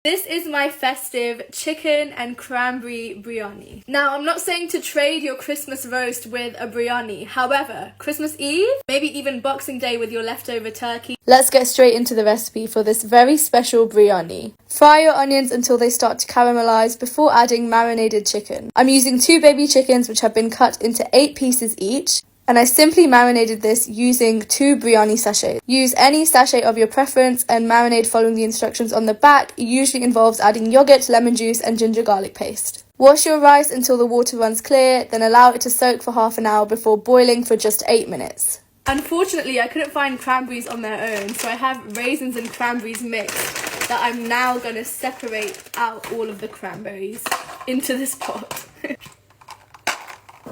This is my festive chicken and cranberry biryani. Now, I'm not saying to trade your Christmas roast with a biryani. However, Christmas Eve, maybe even Boxing Day with your leftover turkey. Let's get straight into the recipe for this very special biryani. Fry your onions until they start to caramelize before adding marinated chicken. I'm using 2 baby chickens which have been cut into 8 pieces each. And I simply marinated this using 2 biryani sachets. Use any sachet of your preference and marinate following the instructions on the back. It usually involves adding yogurt, lemon juice and ginger garlic paste. Wash your rice until the water runs clear, then allow it to soak for half an hour before boiling for just 8 minutes. Unfortunately, I couldn't find cranberries on their own, so I have raisins and cranberries mixed that I'm now going to separate out all of the cranberries into this pot.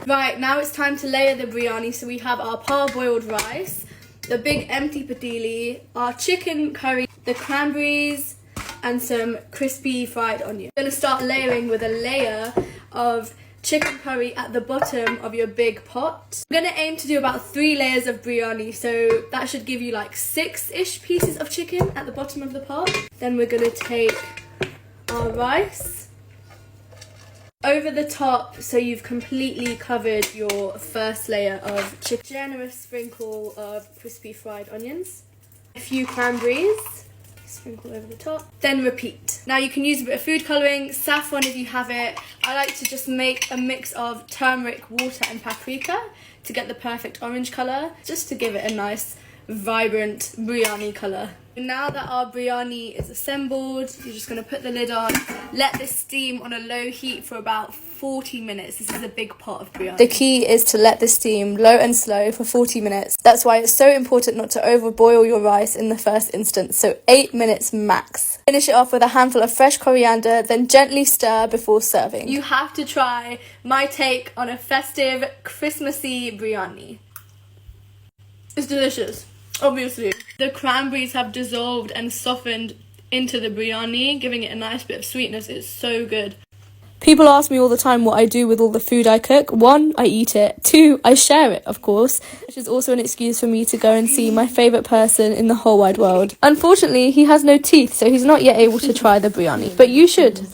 Right, now it's time to layer the biryani. So we have our parboiled rice, the big empty padili, our chicken curry, the cranberries, and some crispy fried onion. I'm going to start layering with a layer of chicken curry at the bottom of your big pot. I'm going to aim to do about 3 layers of biryani, so that should give you like 6-ish pieces of chicken at the bottom of the pot. Then we're going to take our rice over the top, so you've completely covered your first layer of chicken. Generous sprinkle of crispy fried onions, a few cranberries, sprinkle over the top, then repeat. Now you can use a bit of food colouring, saffron if you have it. I like to just make a mix of turmeric, water and paprika to get the perfect orange colour, just to give it a nice vibrant biryani colour. Now that our biryani is assembled, you're just going to put the lid on, let this steam on a low heat for about 40 minutes. This is a big pot of biryani. The key is to let this steam low and slow for 40 minutes. That's why it's so important not to overboil your rice in the first instance, so 8 minutes max. Finish it off with a handful of fresh coriander, then gently stir before serving. You have to try my take on a festive Christmassy biryani. It's delicious. Obviously, the cranberries have dissolved and softened into the biryani, giving it a nice bit of sweetness. It's so good. People ask me all the time what I do with all the food I cook. 1, I eat it. 2, I share it, of course, which is also an excuse for me to go and see my favourite person in the whole wide world. Unfortunately, he has no teeth, so he's not yet able to try the biryani, but you should.